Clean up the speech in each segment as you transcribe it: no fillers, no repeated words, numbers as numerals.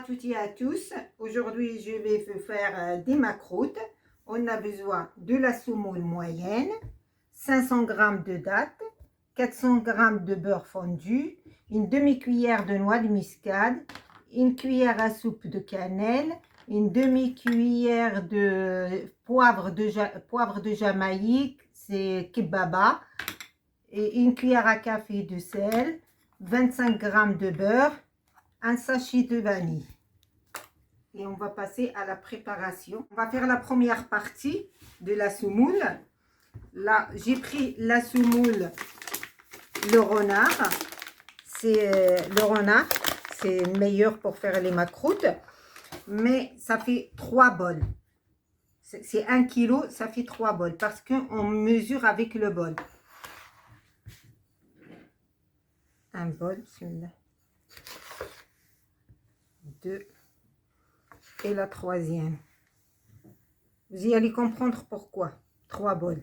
toutes et à tous. Aujourd'hui, je vais vous faire des macroutes. On a besoin de la semoule moyenne, 500 g de dattes, 400 g de beurre fondu, une demi-cuillère de noix de muscade, une cuillère à soupe de cannelle, une demi-cuillère de poivre de Jamaïque, c'est kebaba, et une cuillère à café de sel, 25 g de beurre, un sachet de vanille. Et on va passer à la préparation. On va faire la première partie de la semoule. Là, j'ai pris la semoule, le renard. C'est le renard, c'est meilleur pour faire les macroutes. Mais ça fait 3 bols. C'est 1 kg, ça fait 3 bols parce qu'on mesure avec le bol. Un bol, celui-là. 2 et la troisième. Vous y allez comprendre pourquoi. 3 bols.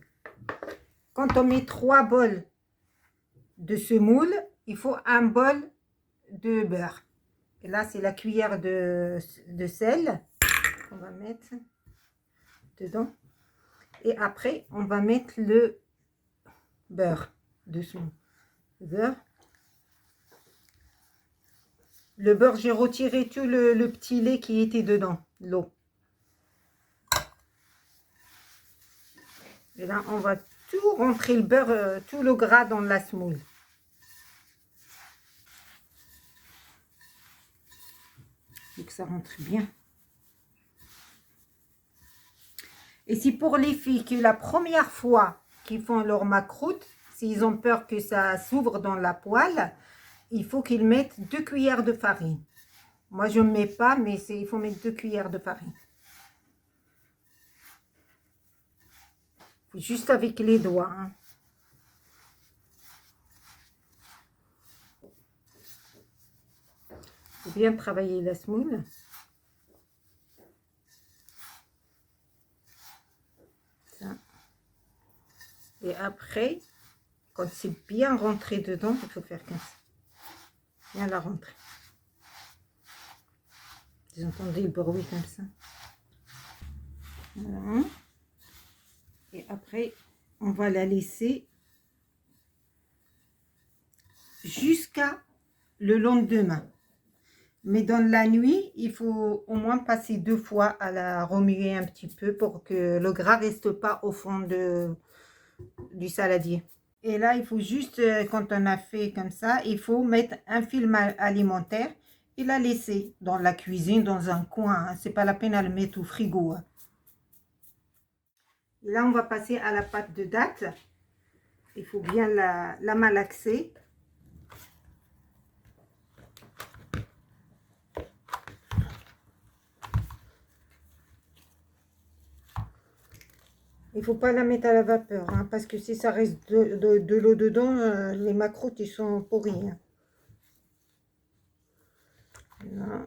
Quand on met 3 bols de semoule, il faut un bol de beurre. Et là, c'est la cuillère de sel qu'on va mettre dedans. Et après, on va mettre le beurre dessous. Le beurre, j'ai retiré tout le petit lait qui était dedans, l'eau. Et là, on va tout rentrer le beurre, tout le gras dans la semoule. Il faut que ça rentre bien. Et si pour les filles que la première fois qu'ils font leur macroute, s'ils ont peur que ça s'ouvre dans la poêle, il faut qu'ils mettent 2 cuillères de farine. Moi, je ne mets pas, mais il faut mettre 2 cuillères de farine. Juste avec les doigts. Hein. Il faut bien travailler la semoule. Ça. Et après, quand c'est bien rentré dedans, il faut faire comme ça. Bien la rentrer. Vous entendez le bruit comme ça. Voilà. Et après, on va la laisser jusqu'à le lendemain. Mais dans la nuit, il faut au moins passer 2 fois à la remuer un petit peu pour que le gras ne reste pas au fond du saladier. Et là, il faut juste, quand on a fait comme ça, il faut mettre un film alimentaire et la laisser dans la cuisine, dans un coin. Hein. C'est pas la peine à le mettre au frigo. Hein. Là, on va passer à la pâte de dattes. Il faut bien la malaxer. Il ne faut pas la mettre à la vapeur, hein, parce que si ça reste de l'eau dedans, les macroutes, ils sont pourris. Hein. Là.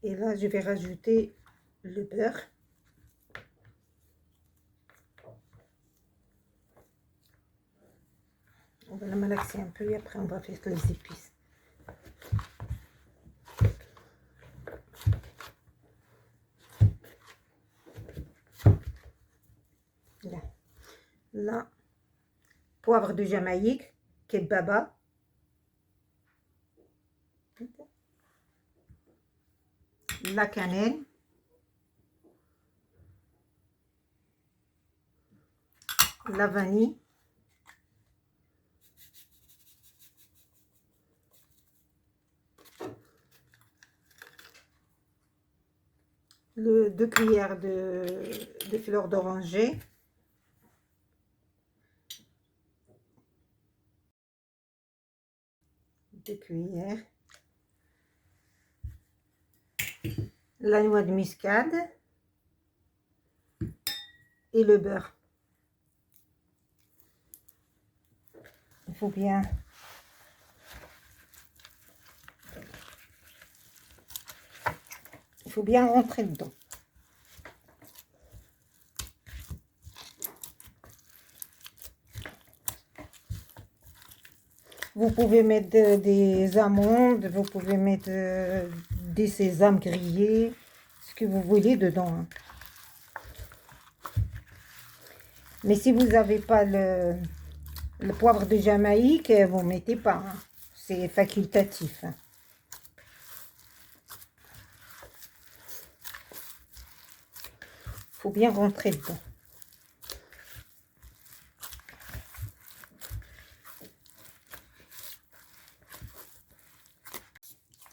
Et là, je vais rajouter le beurre. On va la malaxer un peu et après, on va faire les épices. Là, poivre de Jamaïque, kebaba. La cannelle. La vanille. Le 2 cuillères de fleur d'oranger. Cuillères, la noix de muscade et le beurre. Il faut bien rentrer dedans. Vous pouvez mettre des amandes, vous pouvez mettre des sésames grillés, ce que vous voulez dedans, hein. Mais si vous n'avez pas le poivre de Jamaïque, vous ne mettez pas, hein. C'est facultatif, hein. Faut bien rentrer dedans.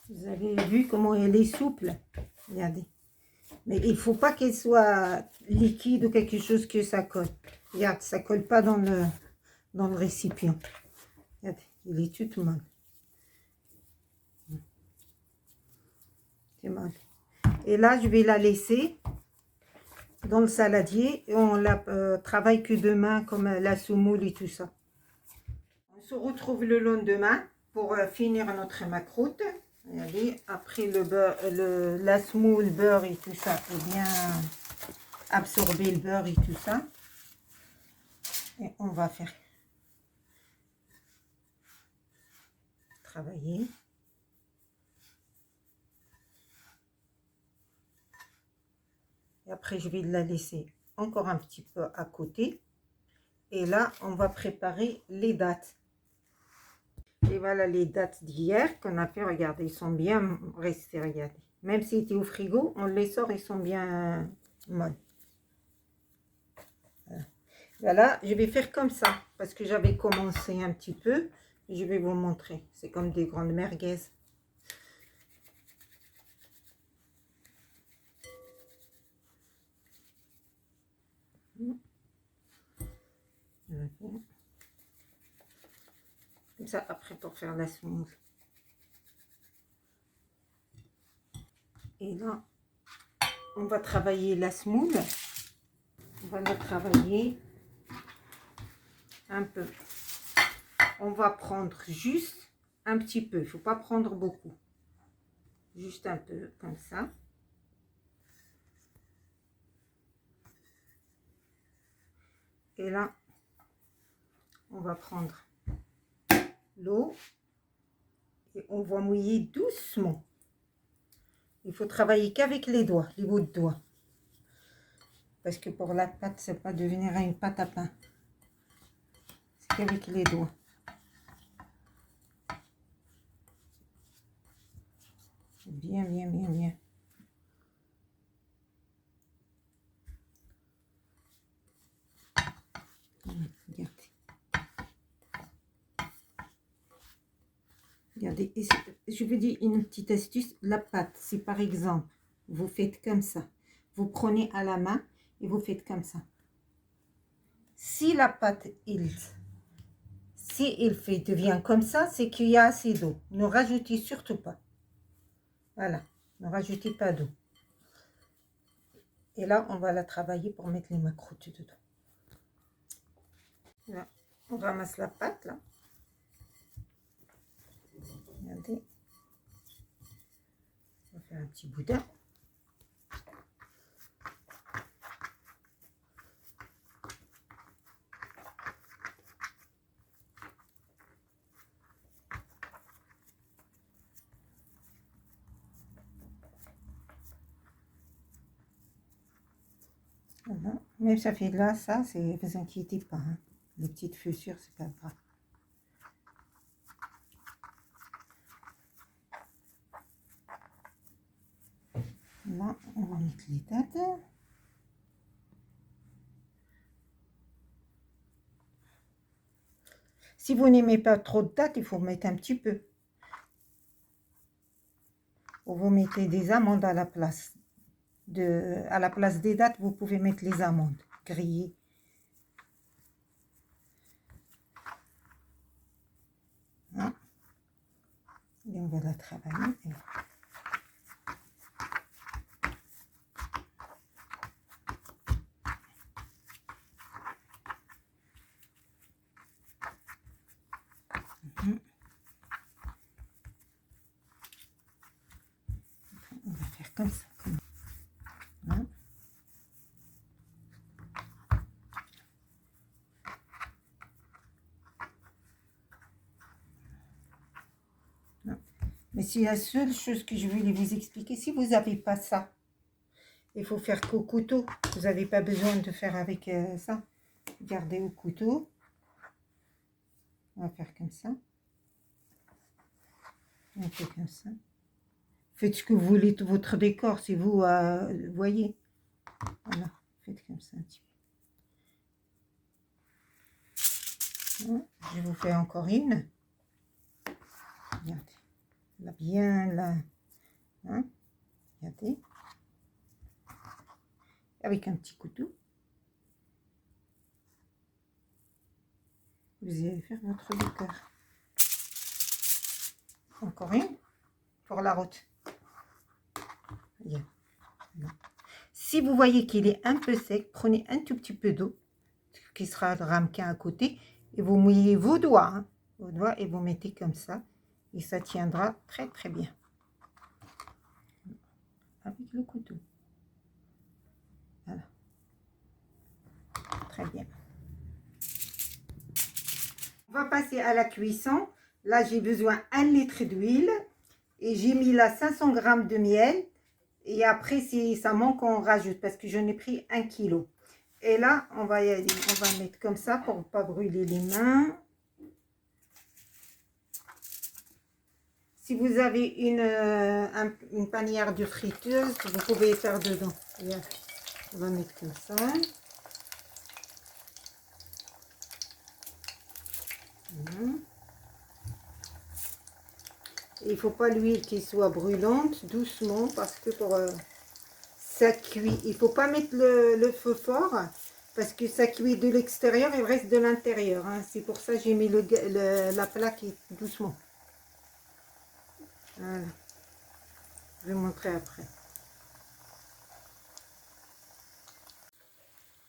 Vous avez vu comment elle est souple? Regardez. Mais il ne faut pas qu'elle soit liquide ou quelque chose que ça colle. Regarde, ça ne colle pas dans le récipient. Regardez, il est tout molle. C'est molle. Et là, je vais la laisser dans le saladier. Et on la travaille que demain, comme la semoule et tout ça. On se retrouve le lendemain pour finir notre macroute. Regardez, après le beurre, la semoule, beurre et tout ça, pour bien absorber le beurre et tout ça. Et on va faire travailler. Et après, je vais la laisser encore un petit peu à côté. Et là, on va préparer les dattes. Et voilà les dattes d'hier qu'on a fait. Regardez, ils sont bien restés, regardez. Même s'ils étaient au frigo, on les sort, ils sont bien molles. Voilà, je vais faire comme ça, parce que j'avais commencé un petit peu. Je vais vous montrer. C'est comme des grandes merguez. Comme ça, après, pour faire la semoule. Et là, on va travailler la semoule. On va la travailler un peu. On va prendre juste un petit peu. Il ne faut pas prendre beaucoup. Juste un peu, comme ça. Et là, on va prendre l'eau et on va mouiller doucement. Il faut travailler qu'avec les doigts, les bouts de doigts. Parce que pour la pâte, c'est pas devenir une pâte à pain. C'est qu'avec les doigts. Bien, bien, bien, bien. Regardez. Regardez. Et je vous dis une petite astuce. La pâte, c'est par exemple, vous faites comme ça. Vous prenez à la main et vous faites comme ça. Si la pâte, devient comme ça, c'est qu'il y a assez d'eau. Ne rajoutez surtout pas. Voilà, ne rajoutez pas d'eau. Et là, on va la travailler pour mettre les macroutes dedans. Là, on ramasse la pâte, là. Regardez. On va faire un petit boudin. Voilà. Même ça fait là, ça, c'est, vous inquiétez pas, hein. Les petites fissures, c'est pas grave. Là, on va mettre les dattes. Si vous n'aimez pas trop de dattes, il faut mettre un petit peu. Ou vous mettez des amandes à la place. À la place des dattes, vous pouvez mettre les amandes grillées. Hein? Et on va la travailler. On va faire comme ça. Hein? Mais c'est la seule chose que je voulais vous expliquer. Si vous n'avez pas ça, il faut faire qu'au couteau. Vous n'avez pas besoin de faire avec ça. Gardez au couteau. On va faire comme ça. On fait comme ça. Faites ce que vous voulez de votre décor, si vous voyez. Voilà, faites comme ça un petit peu. Je vous fais encore une. Regardez. Là, bien là. Hein? Regardez. Avec un petit couteau. Vous allez faire votre décor. Encore une pour la route. Bien. Si vous voyez qu'il est un peu sec, prenez un tout petit peu d'eau qui sera le ramequin à côté et vous mouillez vos doigts, hein, vos doigts, et vous mettez comme ça et ça tiendra très très bien avec le couteau. Voilà, très bien. On va passer à la cuisson. Là, j'ai besoin 1 litre d'huile et j'ai mis là 500 g de miel. Et après, si ça manque, on rajoute parce que j'en ai pris 1 kg. Et là, on va y aller. On va mettre comme ça pour ne pas brûler les mains. Si vous avez une panière de friteuse, vous pouvez faire dedans. On va mettre comme ça. Voilà. Il ne faut pas l'huile qui soit brûlante, doucement, parce que pour ça cuit. Il ne faut pas mettre le feu fort, parce que ça cuit de l'extérieur et reste de l'intérieur. Hein. C'est pour ça que j'ai mis la plaque doucement. Voilà. Je vais montrer après.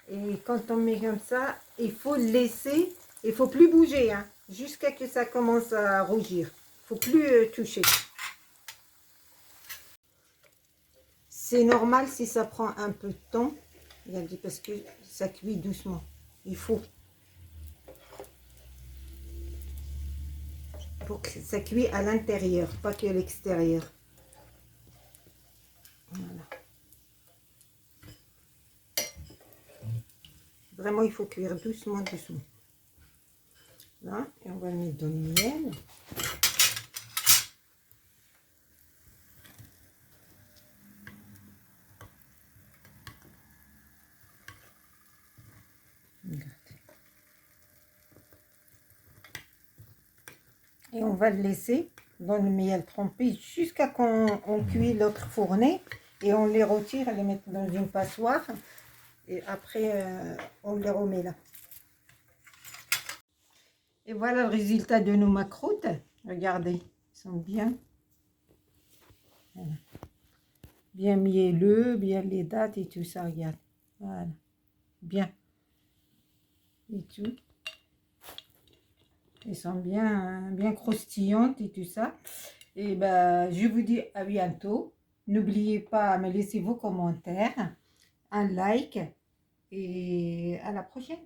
Et quand on met comme ça, il faut le laisser. Il ne faut plus bouger, hein, jusqu'à ce que ça commence à rougir. Il ne faut plus toucher. C'est normal si ça prend un peu de temps. Regardez, parce que ça cuit doucement. Il faut. Pour que ça cuit à l'intérieur, pas que à l'extérieur. Voilà. Vraiment, il faut cuire doucement, doucement. Là, et on va le mettre dans le miel. Regardez. Et on va le laisser dans le miel trempé jusqu'à qu'on cuit l'autre fournée. Et on les retire et les met dans une passoire. Et après, on les remet là. Et voilà le résultat de nos macroutes. Regardez, ils sont bien. Voilà. Bien mielleux, bien les dates et tout ça, regarde. Voilà. Bien. Et tout. Ils sont bien croustillantes et tout ça. Et ben, je vous dis à bientôt. N'oubliez pas à me laisser vos commentaires, un like et à la prochaine.